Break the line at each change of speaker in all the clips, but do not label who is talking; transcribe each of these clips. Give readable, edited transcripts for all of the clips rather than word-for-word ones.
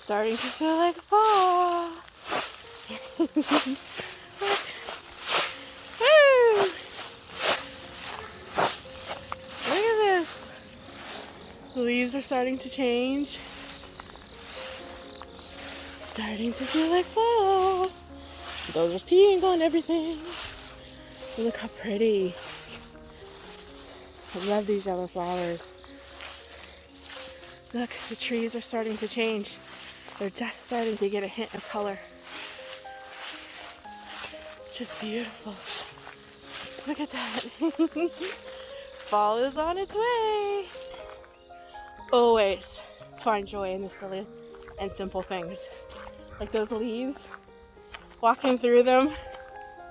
Starting to feel like fall. Woo! Look at this. The leaves are starting to change. Starting to feel like fall. Those are peeing on everything. Look how pretty. I love these yellow flowers. Look, the trees are starting to change. They're just starting to get a hint of color. It's just beautiful. Look at that. Fall is on its way. Always find joy in the silly and simple things. Like those leaves, walking through them,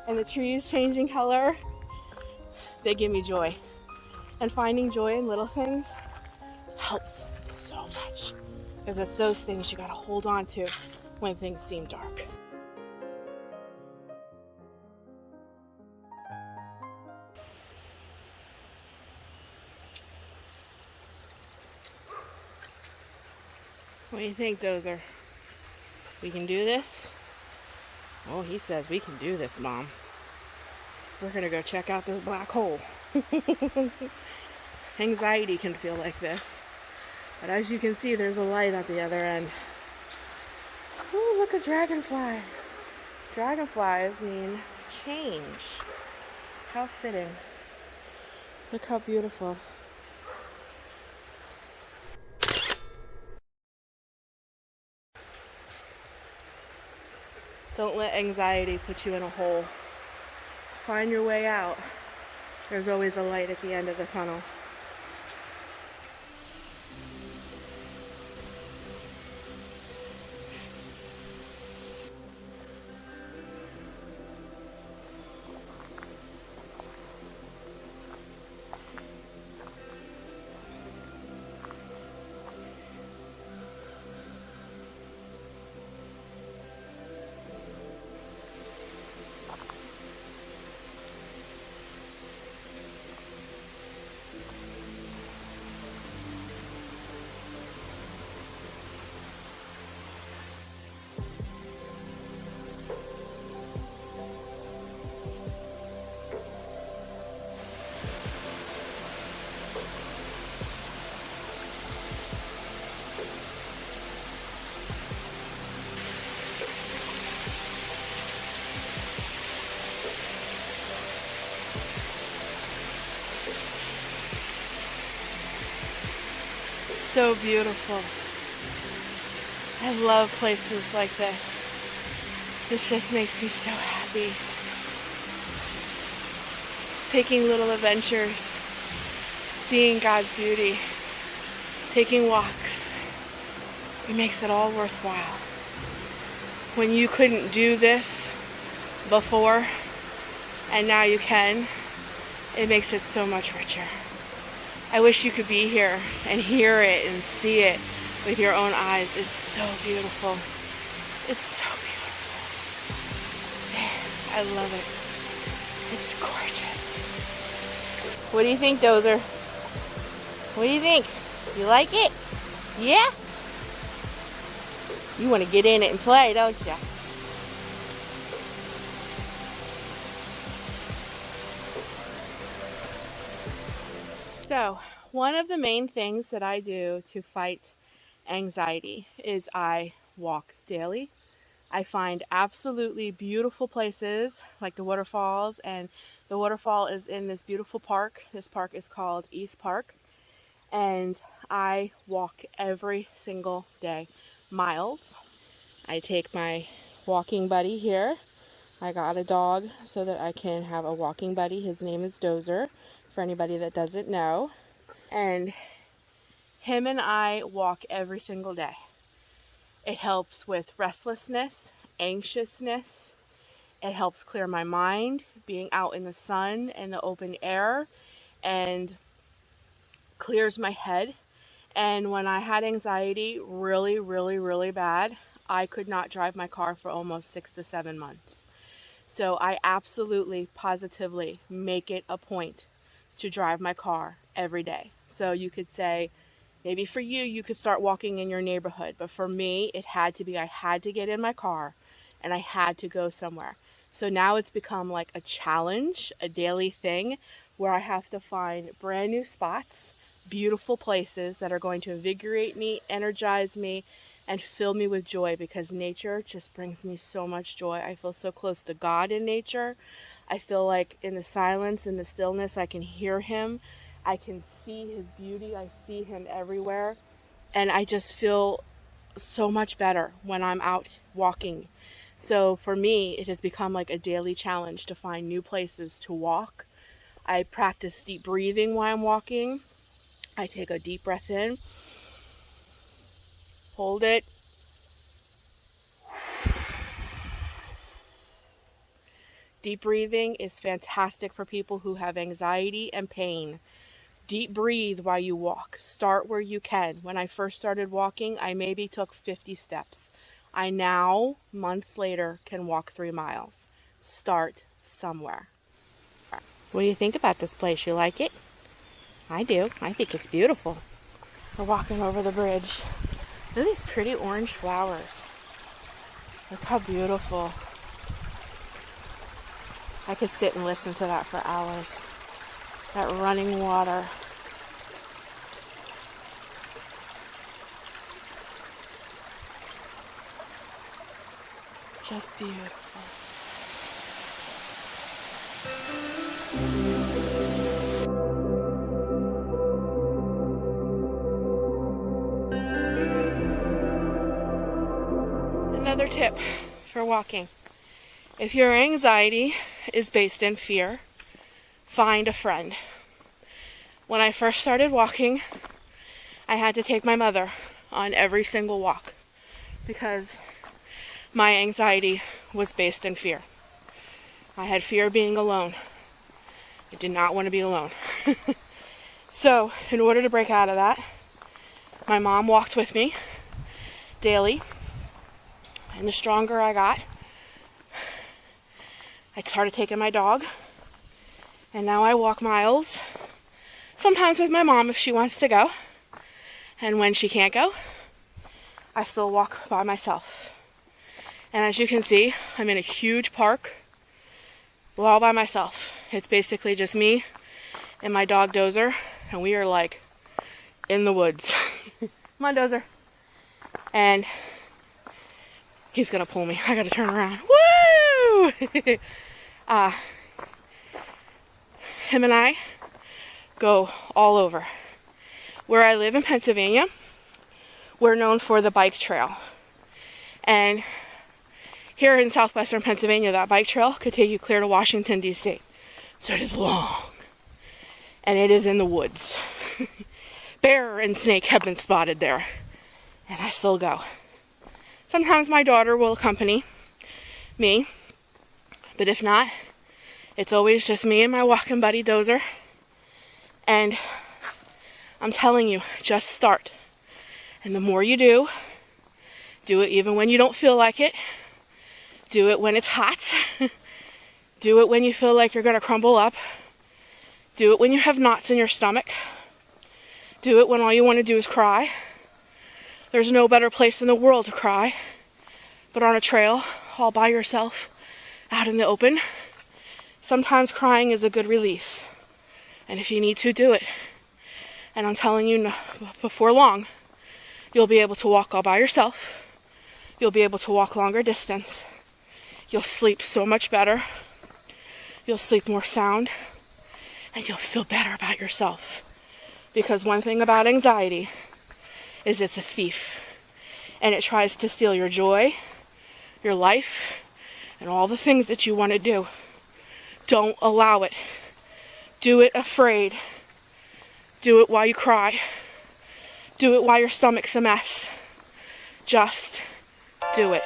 and the trees changing color. They give me joy. And finding joy in little things helps so much. Because it's those things you gotta hold on to when things seem dark. What do you think, Dozer? We can do this? Oh, he says we can do this, Mom. We're gonna go check out this black hole. Anxiety can feel like this. But as you can see, there's a light at the other end. Ooh, look, a dragonfly. Dragonflies mean change. How fitting. Look how beautiful. Don't let anxiety put you in a hole. Find your way out. There's always a light at the end of the tunnel. So beautiful. I love places like this. This just makes me so happy. Just taking little adventures, seeing God's beauty, taking walks. It makes it all worthwhile. When you couldn't do this before and now you can, it makes it so much richer. I wish you could be here and hear it and see it with your own eyes. It's so beautiful. It's so beautiful. Man, I love it. It's gorgeous. What do you think, Dozer? What do you think? You like it? Yeah? You want to get in it and play, don't you? So, one of the main things that I do to fight anxiety is I walk daily. I find absolutely beautiful places like the waterfalls, and the waterfall is in this beautiful park. This park is called East Park, and I walk every single day, miles. I take my walking buddy here. I got a dog so that I can have a walking buddy. His name is Dozer, for anybody that doesn't know. And him and I walk every single day. It helps with restlessness, anxiousness. It helps clear my mind, being out in the sun and the open air, and clears my head. And when I had anxiety really, really, really bad, I could not drive my car for almost 6 to 7 months. So I absolutely, positively make it a point to drive my car every day. So you could say Maybe for you, you could start walking in your neighborhood. But for me, it had to be, I had to get in my car and I had to go somewhere. So now it's become like a challenge, a daily thing where I have to find brand new spots, beautiful places that are going to invigorate me, energize me, and fill me with joy, because nature just brings me so much joy. I feel so close to God in nature. I feel like in the silence, in the stillness, I can hear him. I can see his beauty. I see him everywhere. And I just feel so much better when I'm out walking. So for me, it has become like a daily challenge to find new places to walk. I practice deep breathing while I'm walking. I take a deep breath in, hold it, deep breathing is fantastic for people who have anxiety and pain. Deep breathe while you walk. Start where you can. When I first started walking, I maybe took 50 steps. I now, months later, can walk 3 miles. Start somewhere. What do you think about this place? You like it? I do. I think it's beautiful. We're walking over the bridge. Look at these pretty orange flowers. Look how beautiful. I could sit and listen to that for hours. That running water. Just beautiful. Another tip for walking. If your anxiety is based in fear, find a friend. When I first started walking, I had to take my mother on every single walk because my anxiety was based in fear. I had fear of being alone. I did not want to be alone. So, in order to break out of that, my mom walked with me daily. And the stronger I got, I started taking my dog. And now I walk miles, sometimes with my mom if she wants to go. And when she can't go, I still walk by myself. And as you can see, I'm in a huge park, all by myself. It's basically just me and my dog Dozer, and we are like in the woods. Come on, Dozer. And he's gonna pull me. I gotta turn around. Woo! Him and I go all over. Where I live in Pennsylvania, we're known for the bike trail. And here in southwestern Pennsylvania, that bike trail could take you clear to Washington, D.C. So it is long. And it is in the woods. Bear and snake have been spotted there. And I still go. Sometimes my daughter will accompany me. But if not, it's always just me and my walking buddy Dozer. And I'm telling you, just start. And the more you do it even when you don't feel like it. Do it when it's hot. Do it when you feel like you're going to crumble up. Do it when you have knots in your stomach. Do it when all you want to do is cry. There's no better place in the world to cry but on a trail, all by yourself, out in the open. Sometimes crying is a good release. And if you need to, do it. And I'm telling you, before long, you'll be able to walk all by yourself. You'll be able to walk longer distance. You'll sleep so much better. You'll sleep more sound. And you'll feel better about yourself. Because one thing about anxiety is it's a thief. And it tries to steal your joy, your life, and all the things that you want to do. Don't allow it. Do it afraid. Do it while you cry. Do it while your stomach's a mess. Just do it.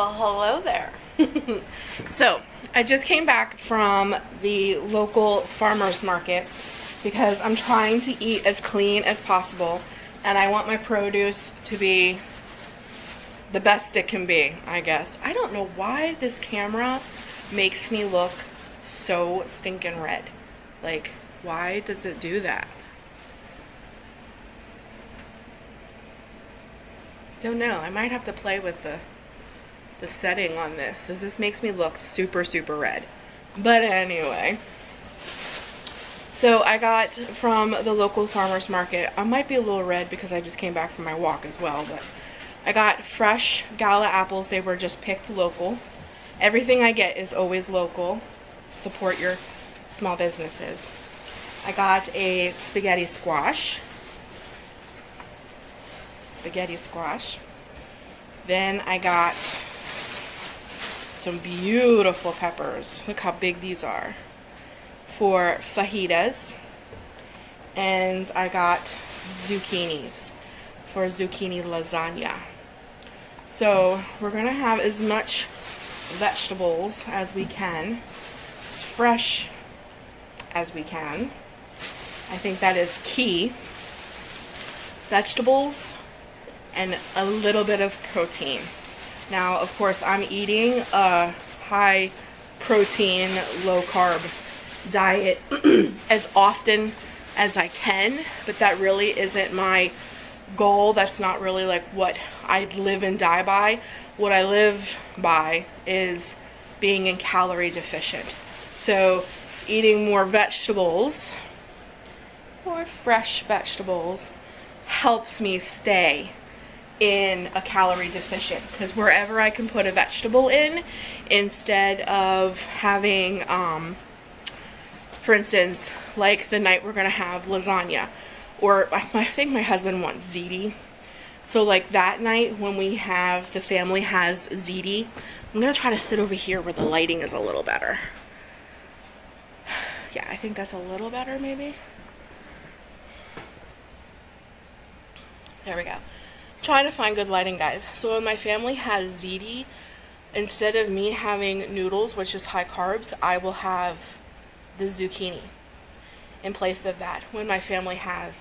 Well, hello there. So, I just came back from the local farmer's market because I'm trying to eat as clean as possible, and I want my produce to be the best it can be, I guess. I don't know why this camera makes me look so stinking red. Like, why does it do that? Don't know. I might have to play with the setting on this, because this makes me look super red. But anyway, so I got from the local farmer's market, I might be a little red because I just came back from my walk as well, but I got fresh Gala apples. They were just picked local. Everything I get is always local. Support your small businesses. I got a spaghetti squash. Then I got some beautiful peppers. Look how big these are. For fajitas. And I got zucchinis for zucchini lasagna. So we're gonna have as much vegetables as we can, as fresh as we can. I think that is key. Vegetables and a little bit of protein. Now, of course, I'm eating a high protein, low carb diet as often as I can, but that really isn't my goal. That's not really like what I live and die by. What I live by is being in calorie deficient. So eating more vegetables, more fresh vegetables, helps me stay in a calorie deficient, because wherever I can put a vegetable in, instead of having for instance, like the night we're gonna have lasagna, or I think my husband wants ziti, so like that night when the family has ziti, I'm gonna try to sit over here where the lighting is a little better. Yeah, I think that's a little better maybe. There we go. Trying to find good lighting, guys. So when my family has ziti, instead of me having noodles, which is high carbs, I will have the zucchini in place of that. When my family has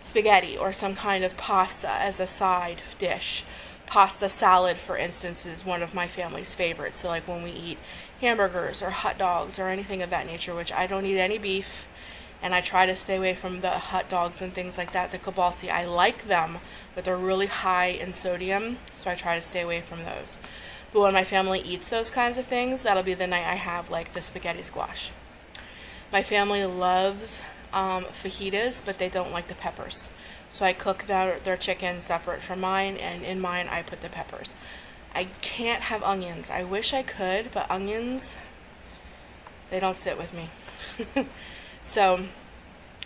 spaghetti or some kind of pasta as a side dish, pasta salad, for instance, is one of my family's favorites. So like when we eat hamburgers or hot dogs or anything of that nature, which I don't eat any beef, and I try to stay away from the hot dogs and things like that, the kibasi. I like them, but they're really high in sodium, so I try to stay away from those. But when my family eats those kinds of things, that'll be the night I have like the spaghetti squash. My family loves fajitas, but they don't like the peppers. So I cook their chicken separate from mine, and in mine I put the peppers. I can't have onions. I wish I could, but onions, they don't sit with me. So,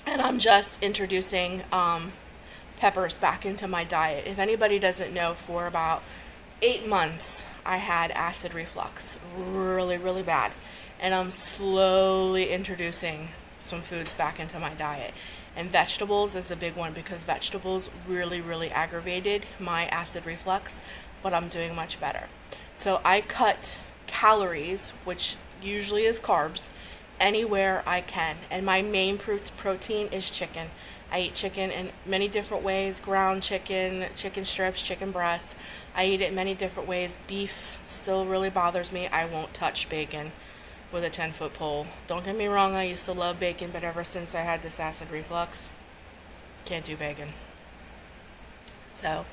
and I'm just introducing peppers back into my diet. If anybody doesn't know, for about 8 months I had acid reflux, really bad, and I'm slowly introducing some foods back into my diet. And vegetables is a big one, because vegetables really aggravated my acid reflux, but I'm doing much better. So I cut calories, which usually is carbs, anywhere I can, and my main protein is chicken. I eat chicken in many different ways: ground chicken, chicken strips, chicken breast. I eat it many different ways. Beef still really bothers me. I won't touch bacon with a 10-foot pole. Don't get me wrong, I used to love bacon, but ever since I had this acid reflux, can't do bacon. So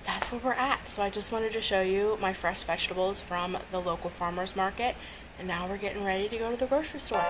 that's where we're at. So I just wanted to show you my fresh vegetables from the local farmer's market, and now we're getting ready to go to the grocery store.